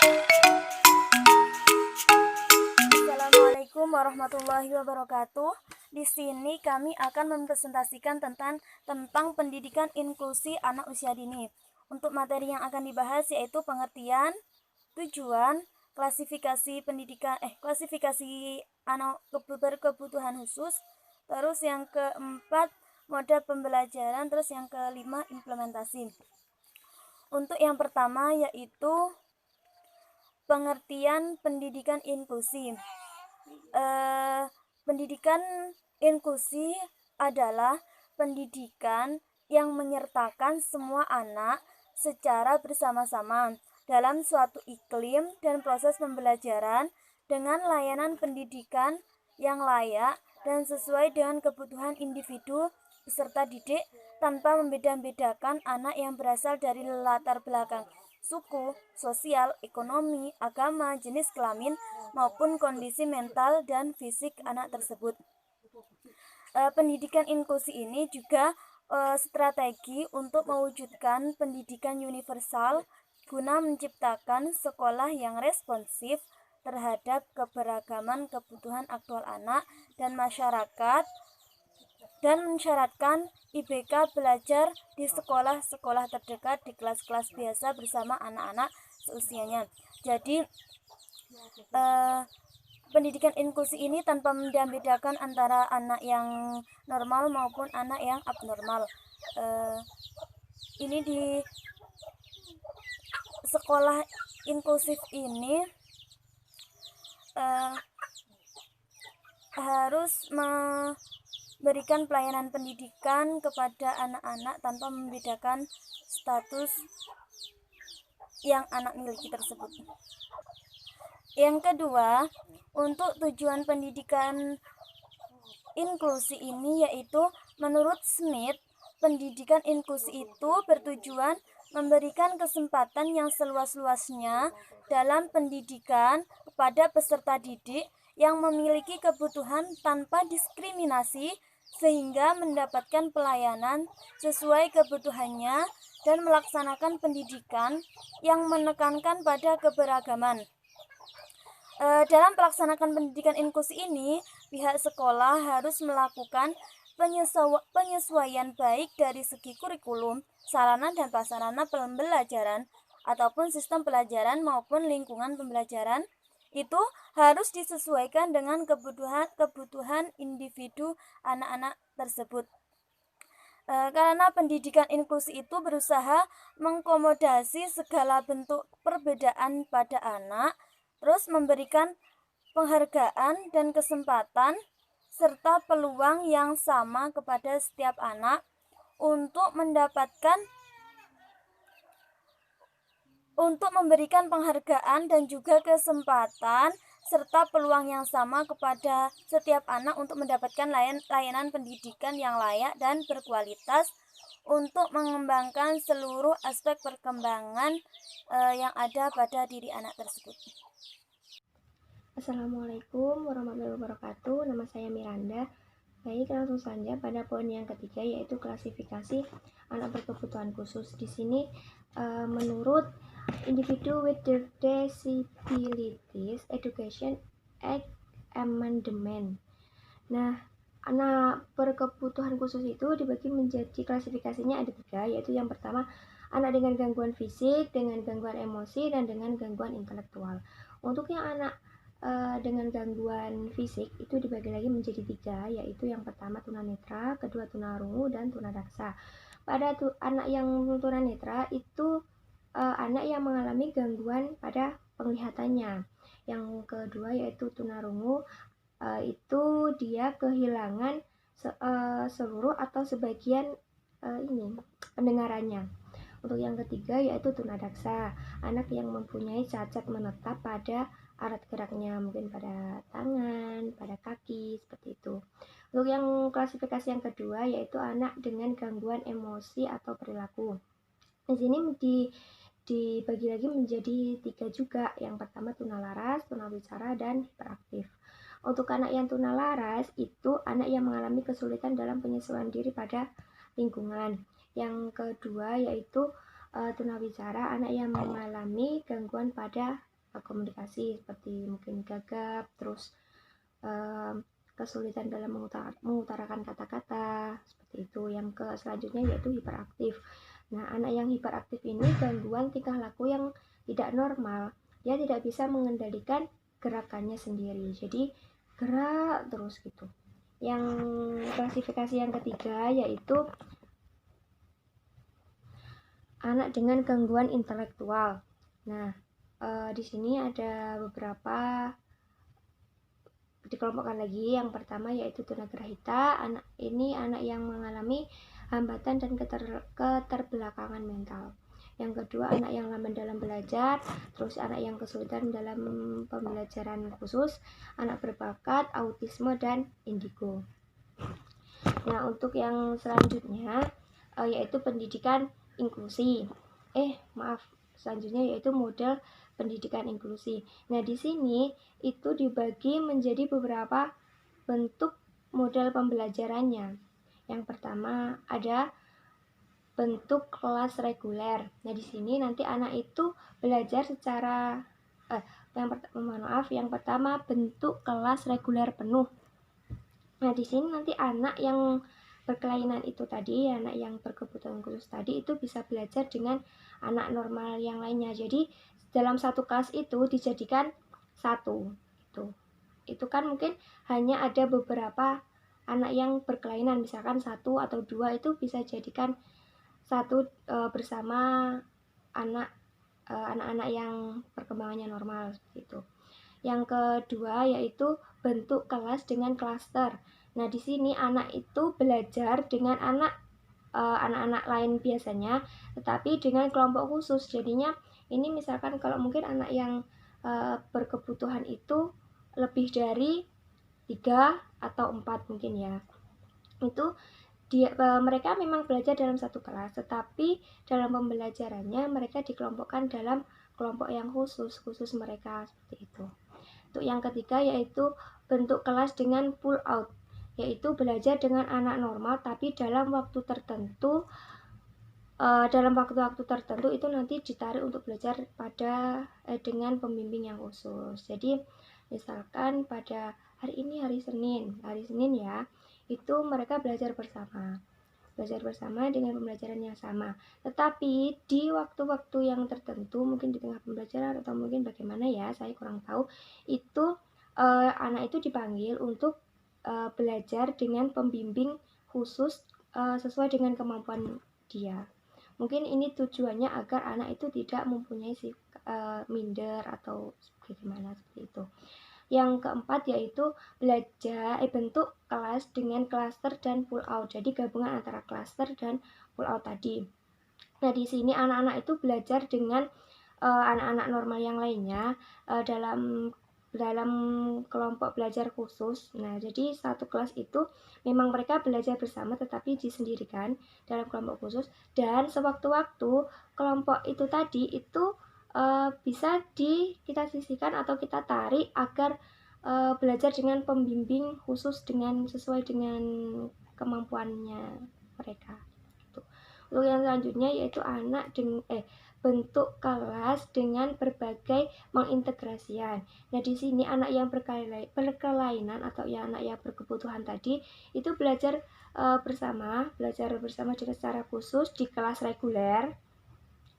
Assalamualaikum warahmatullahi wabarakatuh. Di sini kami akan mempresentasikan tentang pendidikan inklusi anak usia dini. Untuk materi yang akan dibahas yaitu pengertian, tujuan, klasifikasi anak berkebutuhan khusus, terus yang keempat moda pembelajaran, terus yang kelima implementasi. Untuk yang pertama yaitu pengertian pendidikan inklusi. Pendidikan inklusi adalah pendidikan yang menyertakan semua anak secara bersama-sama dalam suatu iklim dan proses pembelajaran dengan layanan pendidikan yang layak dan sesuai dengan kebutuhan individu peserta didik tanpa membeda-bedakan anak yang berasal dari latar belakang suku, sosial, ekonomi, agama, jenis kelamin, maupun kondisi mental dan fisik anak tersebut. Pendidikan inklusi ini juga strategi untuk mewujudkan pendidikan universal guna menciptakan sekolah yang responsif terhadap keberagaman kebutuhan aktual anak dan masyarakat, dan mensyaratkan IBK belajar di sekolah-sekolah terdekat di kelas-kelas biasa bersama anak-anak seusianya. Jadi pendidikan inklusi ini tanpa membedakan antara anak yang normal maupun anak yang abnormal. Ini di sekolah inklusif ini harus memberikan pelayanan pendidikan kepada anak-anak tanpa membedakan status yang anak miliki tersebut. Yang kedua, untuk tujuan pendidikan inklusi ini yaitu menurut Smith, pendidikan inklusi itu bertujuan memberikan kesempatan yang seluas-luasnya dalam pendidikan kepada peserta didik yang memiliki kebutuhan tanpa diskriminasi sehingga mendapatkan pelayanan sesuai kebutuhannya dan melaksanakan pendidikan yang menekankan pada keberagaman. Dalam melaksanakan pendidikan inklusi ini, pihak sekolah harus melakukan penyesuaian baik dari segi kurikulum, sarana dan prasarana pembelajaran ataupun sistem pelajaran maupun lingkungan pembelajaran itu harus disesuaikan dengan kebutuhan individu anak-anak tersebut. Karena pendidikan inklusi itu berusaha mengakomodasi segala bentuk perbedaan pada anak, terus memberikan penghargaan dan kesempatan serta peluang yang sama kepada setiap anak untuk memberikan penghargaan dan juga kesempatan serta peluang yang sama kepada setiap anak untuk mendapatkan layanan pendidikan yang layak dan berkualitas untuk mengembangkan seluruh aspek perkembangan yang ada pada diri anak tersebut. Assalamualaikum warahmatullahi wabarakatuh. Nama saya Miranda. Baik, langsung saja pada poin yang ketiga, yaitu klasifikasi anak berkebutuhan khusus. Di sini menurut Individu with Disabilities Education Act Amendment. Nah, anak berkebutuhan khusus itu dibagi menjadi klasifikasinya ada 3, yaitu yang pertama anak dengan gangguan fisik, dengan gangguan emosi, dan dengan gangguan intelektual. Untuk yang anak dengan gangguan fisik itu dibagi lagi menjadi 3, yaitu yang pertama tunanetra, kedua tunarungu, dan tunadaksa. Pada anak yang tunanetra itu anak yang mengalami gangguan pada penglihatannya. Yang kedua yaitu tunarungu, itu dia kehilangan seluruh atau sebagian pendengarannya. Untuk yang ketiga yaitu tunadaksa, anak yang mempunyai cacat menetap pada alat geraknya, mungkin pada tangan, pada kaki, seperti itu. Untuk yang klasifikasi yang kedua yaitu anak dengan gangguan emosi atau perilaku. Di sini dibagi lagi menjadi 3 juga. Yang pertama tunalaras, tunawicara, dan hiperaktif. Untuk anak yang tunalaras itu anak yang mengalami kesulitan dalam penyesuaian diri pada lingkungan. Yang kedua yaitu tunawicara, anak yang mengalami gangguan pada komunikasi seperti mungkin gagap, terus kesulitan dalam mengutarakan kata-kata seperti itu. Yang selanjutnya yaitu hiperaktif. Nah, anak yang hiperaktif ini gangguan tingkah laku yang tidak normal. Dia tidak bisa mengendalikan gerakannya sendiri, jadi gerak terus gitu. Yang klasifikasi yang ketiga yaitu anak dengan gangguan intelektual. Nah, di sini ada beberapa dikelompokkan lagi. Yang pertama yaitu tunagrahita. Anak ini anak yang mengalami hambatan dan keterbelakangan mental. Yang kedua, anak yang lamban dalam belajar, terus anak yang kesulitan dalam pembelajaran khusus, anak berbakat, autisme, dan indigo. Nah, untuk yang selanjutnya yaitu pendidikan inklusi. Selanjutnya yaitu model pendidikan inklusi. Nah, di sini itu dibagi menjadi beberapa bentuk model pembelajarannya. Yang pertama ada bentuk kelas reguler. Nah, di sini nanti anak itu belajar secara yang pertama bentuk kelas reguler penuh. Nah, di sini nanti anak yang berkelainan itu tadi, anak yang berkebutuhan khusus tadi itu bisa belajar dengan anak normal yang lainnya. Jadi dalam satu kelas itu dijadikan satu gitu. Itu kan mungkin hanya ada beberapa anak yang berkelainan, misalkan satu atau dua, itu bisa jadikan satu bersama anak-anak yang perkembangannya normal seperti itu. Yang kedua yaitu bentuk kelas dengan klaster. Nah, di sini anak itu belajar dengan anak-anak lain biasanya, tetapi dengan kelompok khusus. Jadinya ini misalkan kalau mungkin anak yang berkebutuhan itu lebih dari 3 atau 4 mungkin ya. Itu mereka memang belajar dalam satu kelas, tetapi dalam pembelajarannya mereka dikelompokkan dalam kelompok yang khusus mereka seperti itu. Untuk yang ketiga yaitu bentuk kelas dengan pull out, yaitu belajar dengan anak normal tapi dalam waktu tertentu. Dalam waktu-waktu tertentu itu nanti ditarik untuk belajar dengan pembimbing yang khusus. Jadi misalkan pada hari ini hari Senin ya, itu mereka belajar bersama dengan pembelajaran yang sama. Tetapi di waktu-waktu yang tertentu, mungkin di tengah pembelajaran atau mungkin bagaimana ya, saya kurang tahu, itu anak itu dipanggil untuk belajar dengan pembimbing khusus sesuai dengan kemampuan dia. Mungkin ini tujuannya agar anak itu tidak mempunyai minder atau bagaimana seperti itu. Yang keempat yaitu bentuk kelas dengan klaster dan pull out. Jadi gabungan antara klaster dan pull out tadi. Nah, di sini anak-anak itu belajar dengan anak-anak normal yang lainnya dalam kelompok belajar khusus. Nah, jadi satu kelas itu memang mereka belajar bersama tetapi disendirikan dalam kelompok khusus, dan sewaktu-waktu kelompok itu tadi itu bisa kita sisihkan atau kita tarik agar belajar dengan pembimbing khusus sesuai dengan kemampuannya mereka. Untuk yang selanjutnya yaitu bentuk kelas dengan berbagai mengintegrasian. Nah, di sini anak yang berkelainan atau anak yang berkebutuhan tadi itu belajar bersama dengan secara khusus di kelas reguler.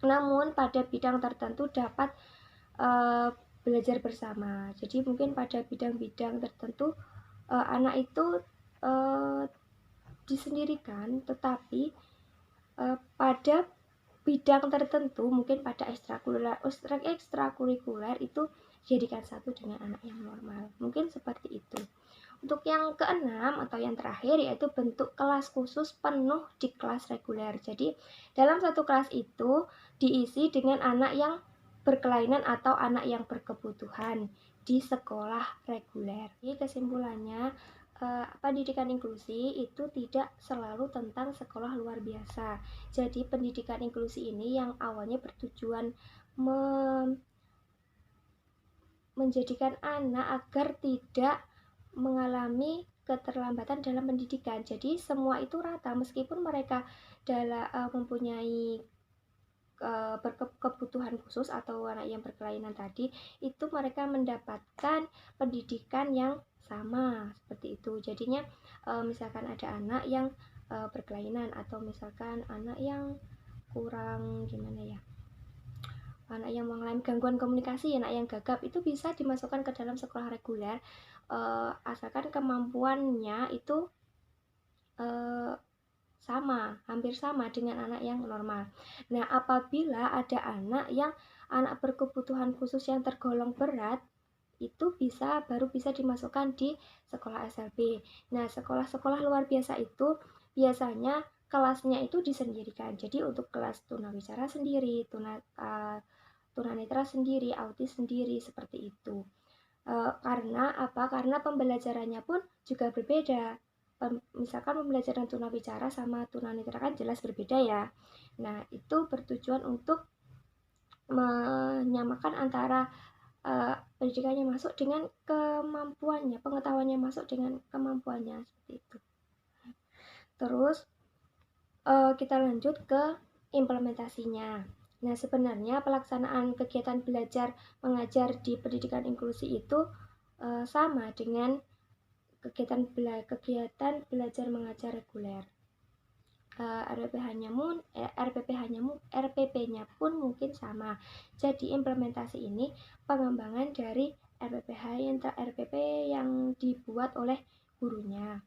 Namun pada bidang tertentu dapat belajar bersama. Jadi mungkin pada bidang-bidang tertentu anak itu disendirikan, tetapi pada bidang tertentu mungkin pada ekstrakurikuler itu jadikan satu dengan anak yang normal. Mungkin seperti itu. Untuk yang keenam atau yang terakhir yaitu bentuk kelas khusus penuh di kelas reguler. Jadi dalam satu kelas itu diisi dengan anak yang berkelainan atau anak yang berkebutuhan di sekolah reguler. Jadi kesimpulannya, pendidikan inklusi itu tidak selalu tentang sekolah luar biasa. Jadi pendidikan inklusi ini yang awalnya bertujuan menjadikan anak agar tidak mengalami keterlambatan dalam pendidikan. Jadi semua itu rata meskipun mereka mempunyai berkebutuhan khusus atau anak yang berkelainan tadi, itu mereka mendapatkan pendidikan yang sama seperti itu. Jadinya misalkan ada anak yang berkelainan atau misalkan anak yang kurang gimana ya, anak yang mengalami gangguan komunikasi, anak yang gagap, itu bisa dimasukkan ke dalam sekolah reguler asalkan kemampuannya itu hampir sama dengan anak yang normal. Nah, apabila ada anak berkebutuhan khusus yang tergolong berat, itu baru bisa dimasukkan di sekolah SLB. Nah, sekolah-sekolah luar biasa itu biasanya kelasnya itu disendirikan. Jadi untuk kelas tunawicara sendiri, tunanetra sendiri, autis sendiri, seperti itu. Karena apa? Karena pembelajarannya pun juga berbeda. Misalkan pembelajaran tunawicara sama tunanetra kan jelas berbeda ya. Nah, itu bertujuan untuk menyamakan antara pendidikannya masuk dengan kemampuannya, pengetahuannya masuk dengan kemampuannya, seperti itu. Terus kita lanjut ke implementasinya. Nah, sebenarnya pelaksanaan kegiatan belajar mengajar di pendidikan inklusi itu sama dengan kegiatan belajar mengajar reguler. RPP-nya pun mungkin sama. Jadi implementasi ini pengembangan dari RPP yang dibuat oleh gurunya.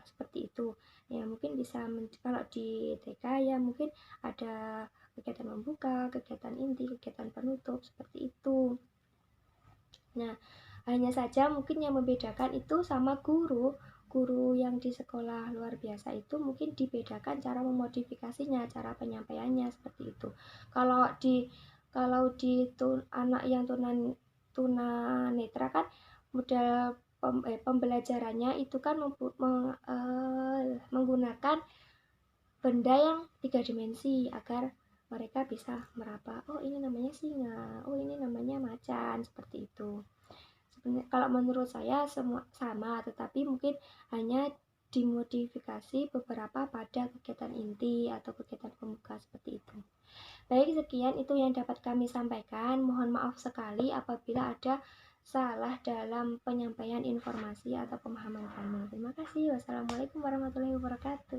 Seperti itu. Ya, mungkin bisa kalau di TK ya mungkin ada kegiatan membuka, kegiatan inti, kegiatan penutup, seperti itu. Nah, hanya saja mungkin yang membedakan itu sama guru yang di sekolah luar biasa itu mungkin dibedakan cara memodifikasinya, cara penyampaiannya, seperti itu. Kalau di anak yang tunanetra kan model pembelajarannya itu kan menggunakan benda yang 3 dimensi agar mereka bisa meraba, oh ini namanya singa, oh ini namanya macan, seperti itu. Sebenarnya kalau menurut saya semua sama, tetapi mungkin hanya dimodifikasi beberapa pada kegiatan inti atau kegiatan pembuka, seperti itu. Baik, sekian itu yang dapat kami sampaikan. Mohon maaf sekali apabila ada salah dalam penyampaian informasi atau pemahaman kami. Terima kasih. Wassalamualaikum warahmatullahi wabarakatuh.